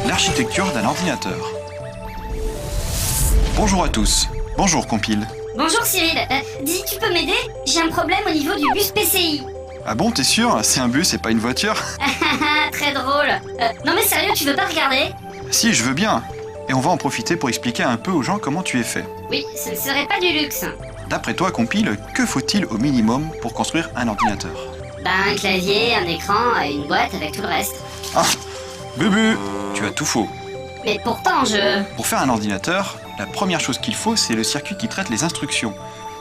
L'architecture d'un ordinateur. Bonjour à tous. Bonjour Compile. Bonjour Cyril, dis, tu peux m'aider? J'ai un problème au niveau du bus PCI. Ah bon, t'es sûr? C'est un bus et pas une voiture? Très drôle. Non mais sérieux, tu veux pas regarder? Si, je veux bien. Et on va en profiter pour expliquer un peu aux gens comment tu es fait. Oui, ce ne serait pas du luxe. D'après toi, Compile, que faut-il au minimum pour construire un ordinateur? Un clavier, un écran et une boîte avec tout le reste. Ah, Bubu, tu as tout faux. Mais pourtant Pour faire un ordinateur, la première chose qu'il faut, c'est le circuit qui traite les instructions.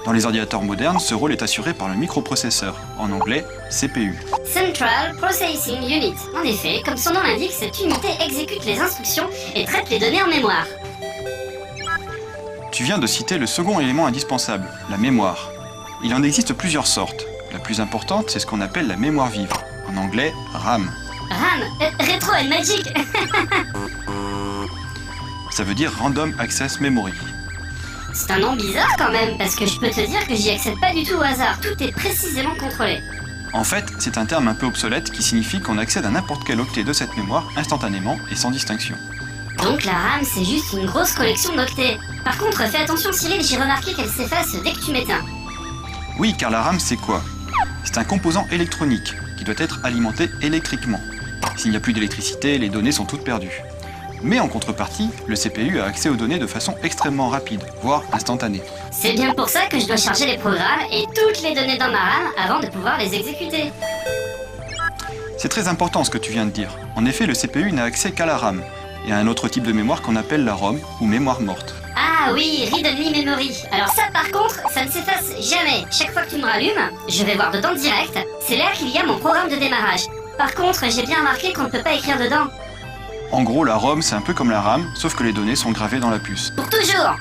Dans les ordinateurs modernes, ce rôle est assuré par le microprocesseur, en anglais CPU. Central Processing Unit. En effet, comme son nom l'indique, cette unité exécute les instructions et traite les données en mémoire. Tu viens de citer le second élément indispensable, la mémoire. Il en existe plusieurs sortes. La plus importante, c'est ce qu'on appelle la mémoire vive, en anglais RAM. RAM, Retro and Magic. Ça veut dire Random Access Memory. C'est un nom bizarre quand même, parce que je peux te dire que j'y accède pas du tout au hasard. Tout est précisément contrôlé. En fait, c'est un terme un peu obsolète qui signifie qu'on accède à n'importe quel octet de cette mémoire instantanément et sans distinction. Donc la RAM, c'est juste une grosse collection d'octets. Par contre, fais attention Cyril, j'ai remarqué qu'elle s'efface dès que tu m'éteins. Oui, car la RAM, c'est quoi? C'est un composant électronique qui doit être alimenté électriquement. S'il n'y a plus d'électricité, les données sont toutes perdues. Mais en contrepartie, le CPU a accès aux données de façon extrêmement rapide, voire instantanée. C'est bien pour ça que je dois charger les programmes et toutes les données dans ma RAM avant de pouvoir les exécuter. C'est très important ce que tu viens de dire. En effet, le CPU n'a accès qu'à la RAM et à un autre type de mémoire qu'on appelle la ROM ou mémoire morte. Ah oui, Read-Only Memory. Alors ça par contre, ça ne s'efface jamais. Chaque fois que tu me rallumes, je vais voir dedans direct. C'est là qu'il y a mon programme de démarrage. Par contre, j'ai bien remarqué qu'on ne peut pas écrire dedans. En gros, la ROM, c'est un peu comme la RAM, sauf que les données sont gravées dans la puce. Pour toujours.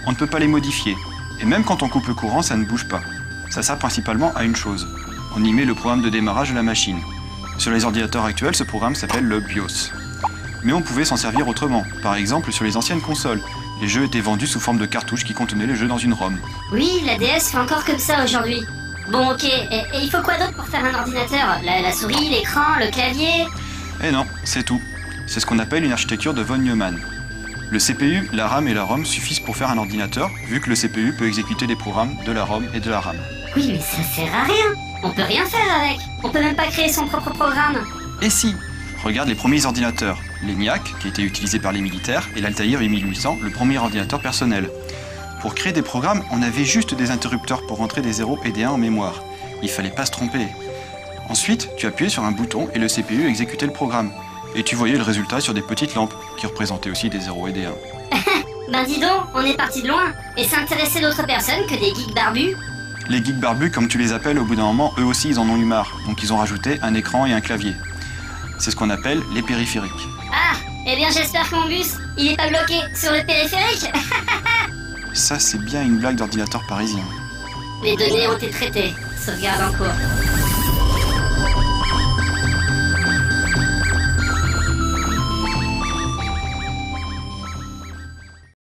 On ne peut pas les modifier. Et même quand on coupe le courant, ça ne bouge pas. Ça sert principalement à une chose. On y met le programme de démarrage de la machine. Sur les ordinateurs actuels, ce programme s'appelle le BIOS. Mais on pouvait s'en servir autrement. Par exemple, sur les anciennes consoles. Les jeux étaient vendus sous forme de cartouches qui contenaient les jeux dans une ROM. Oui, la DS fait encore comme ça aujourd'hui. Bon ok, et il faut quoi d'autre pour faire un ordinateur? La souris, l'écran, le clavier? Eh non, c'est tout. C'est ce qu'on appelle une architecture de von Neumann. Le CPU, la RAM et la ROM suffisent pour faire un ordinateur, vu que le CPU peut exécuter des programmes de la ROM et de la RAM. Oui, mais ça sert à rien. On peut rien faire avec. On peut même pas créer son propre programme. Et si? Regarde les premiers ordinateurs, l'ENIAC, qui était utilisé par les militaires, et l'Altair 8800, le premier ordinateur personnel. Pour créer des programmes, on avait juste des interrupteurs pour rentrer des 0 et des 1 en mémoire. Il fallait pas se tromper. Ensuite, tu appuyais sur un bouton et le CPU exécutait le programme. Et tu voyais le résultat sur des petites lampes, qui représentaient aussi des 0 et des 1. Ben dis donc, on est parti de loin. Et ça intéressait d'autres personnes que des geeks barbus? Les geeks barbus, comme tu les appelles, au bout d'un moment, eux aussi ils en ont eu marre. Donc ils ont rajouté un écran et un clavier. C'est ce qu'on appelle les périphériques. Ah, eh bien j'espère que mon bus, il est pas bloqué sur le périphérique. Ça, c'est bien une blague d'ordinateur parisien. Les données ont été traitées. Sauvegarde en cours.